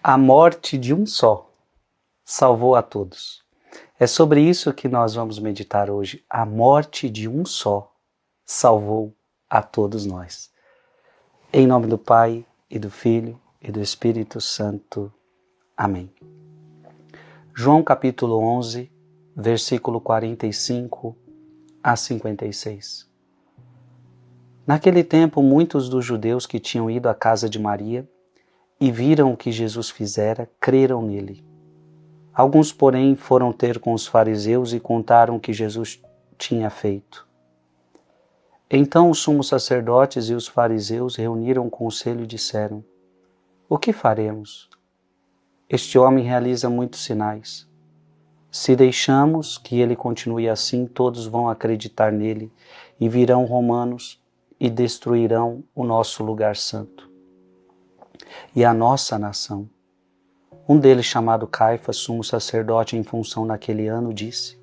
A morte de um só salvou a todos. É sobre isso que nós vamos meditar hoje. A morte de um só salvou a todos nós. Em nome do Pai, e do Filho, e do Espírito Santo. Amém. João capítulo 11, versículo 45 a 56. Naquele tempo, muitos dos judeus que tinham ido à casa de Maria e viram o que Jesus fizera, creram nele. Alguns, porém, foram ter com os fariseus e contaram o que Jesus tinha feito. Então os sumos sacerdotes e os fariseus reuniram o conselho e disseram: O que faremos? Este homem realiza muitos sinais. Se deixamos que ele continue assim, todos vão acreditar nele e virão romanos e destruirão o nosso lugar santo e a nossa nação. Um deles, chamado Caifás, sumo sacerdote em função naquele ano, disse: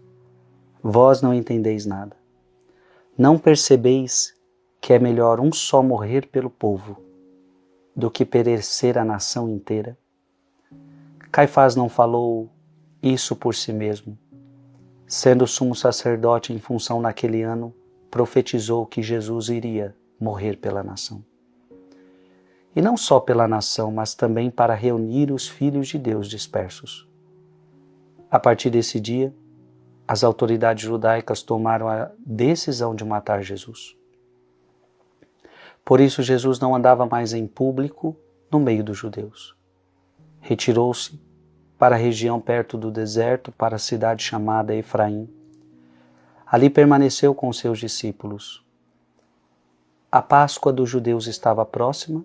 Vós não entendeis nada. Não percebeis que é melhor um só morrer pelo povo do que perecer a nação inteira? Caifás não falou isso por si mesmo. Sendo sumo sacerdote em função naquele ano, profetizou que Jesus iria morrer pela nação. E não só pela nação, mas também para reunir os filhos de Deus dispersos. A partir desse dia, as autoridades judaicas tomaram a decisão de matar Jesus. Por isso, Jesus não andava mais em público no meio dos judeus. Retirou-se para a região perto do deserto, para a cidade chamada Efraim. Ali permaneceu com seus discípulos. A Páscoa dos judeus estava próxima.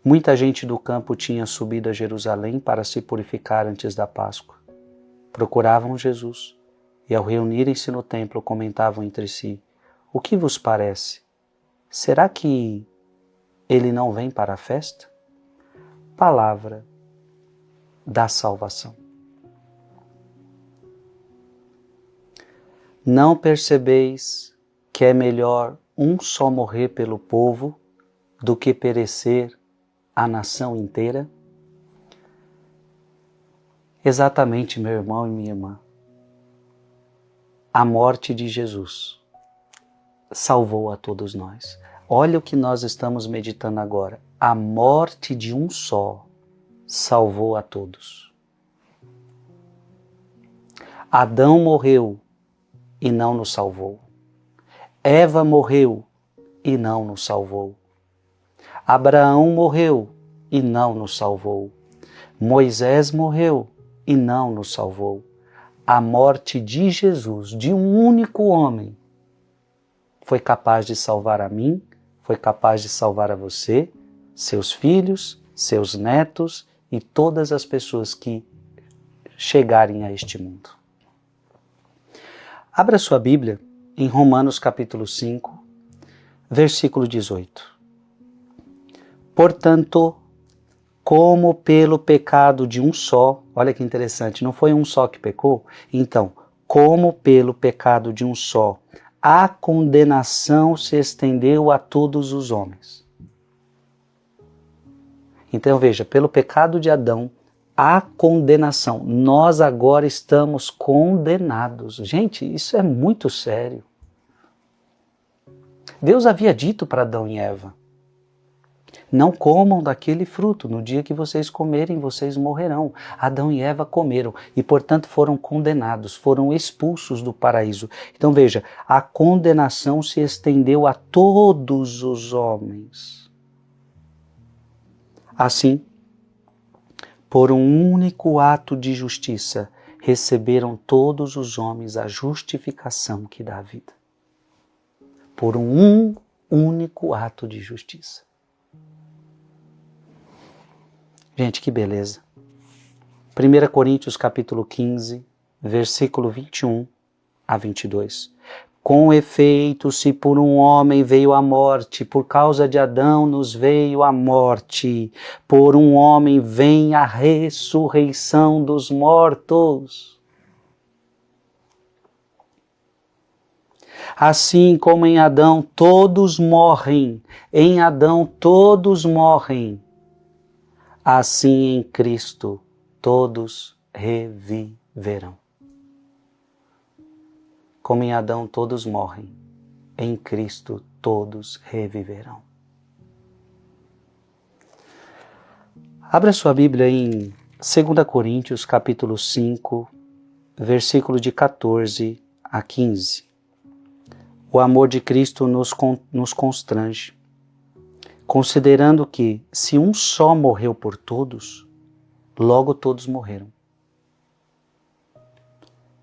Muita gente do campo tinha subido a Jerusalém para se purificar antes da Páscoa. Procuravam Jesus e, ao reunirem-se no templo, comentavam entre si: O que vos parece? Será que ele não vem para a festa? Palavra da salvação. Não percebeis que é melhor um só morrer pelo povo do que perecer a nação inteira? Exatamente, meu irmão e minha irmã. A morte de Jesus salvou a todos nós. Olha o que nós estamos meditando agora. A morte de um só salvou a todos. Adão morreu e não nos salvou. Eva morreu e não nos salvou. Abraão morreu e não nos salvou. Moisés morreu e não nos salvou. A morte de Jesus, de um único homem, foi capaz de salvar a mim, foi capaz de salvar a você, seus filhos, seus netos e todas as pessoas que chegarem a este mundo. Abra sua Bíblia em Romanos capítulo 5, versículo 18. Portanto, como pelo pecado de um só, olha que interessante, não foi um só que pecou? Então, como pelo pecado de um só, a condenação se estendeu a todos os homens. Então veja, pelo pecado de Adão, a condenação. Nós agora estamos condenados. Gente, isso é muito sério. Deus havia dito para Adão e Eva: Não comam daquele fruto, no dia que vocês comerem, vocês morrerão. Adão e Eva comeram e, portanto, foram condenados, foram expulsos do paraíso. Então veja, a condenação se estendeu a todos os homens. Assim, por um único ato de justiça, receberam todos os homens a justificação que dá a vida. Por um único ato de justiça. Gente, que beleza. 1 Coríntios capítulo 15, versículo 21 a 22. Com efeito, se por um homem veio a morte, por causa de Adão nos veio a morte, por um homem vem a ressurreição dos mortos. Assim como em Adão todos morrem, assim em Cristo todos reviverão. Como em Adão todos morrem, em Cristo todos reviverão. Abra sua Bíblia em 2 Coríntios capítulo 5, versículo de 14 a 15. O amor de Cristo nos constrange, considerando que, se um só morreu por todos, logo todos morreram.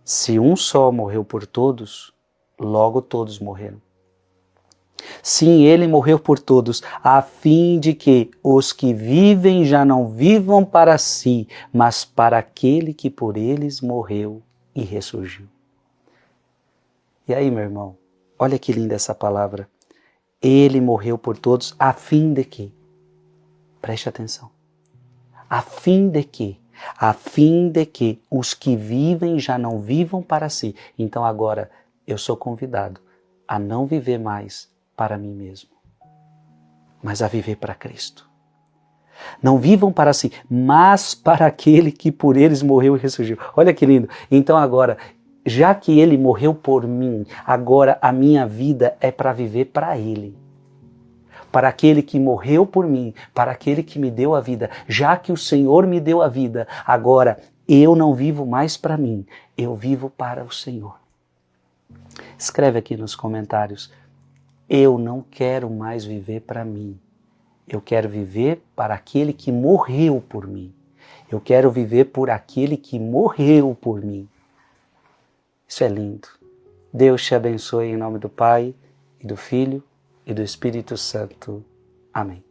Se um só morreu por todos, logo todos morreram. Sim, ele morreu por todos, a fim de que os que vivem já não vivam para si, mas para aquele que por eles morreu e ressurgiu. E aí, meu irmão, olha que linda essa palavra. Ele morreu por todos, a fim de que? Preste atenção. A fim de que? A fim de que os que vivem já não vivam para si. Então agora eu sou convidado a não viver mais para mim mesmo, mas a viver para Cristo. Não vivam para si, mas para aquele que por eles morreu e ressurgiu. Olha que lindo. Então agora, já que ele morreu por mim, agora a minha vida é para viver para ele. Para aquele que morreu por mim, para aquele que me deu a vida. Já que o Senhor me deu a vida, agora eu não vivo mais para mim, eu vivo para o Senhor. Escreve aqui nos comentários, eu não quero mais viver para mim, eu quero viver para aquele que morreu por mim. Eu quero viver por aquele que morreu por mim. Isso é lindo. Deus te abençoe em nome do Pai, e do Filho, e do Espírito Santo. Amém.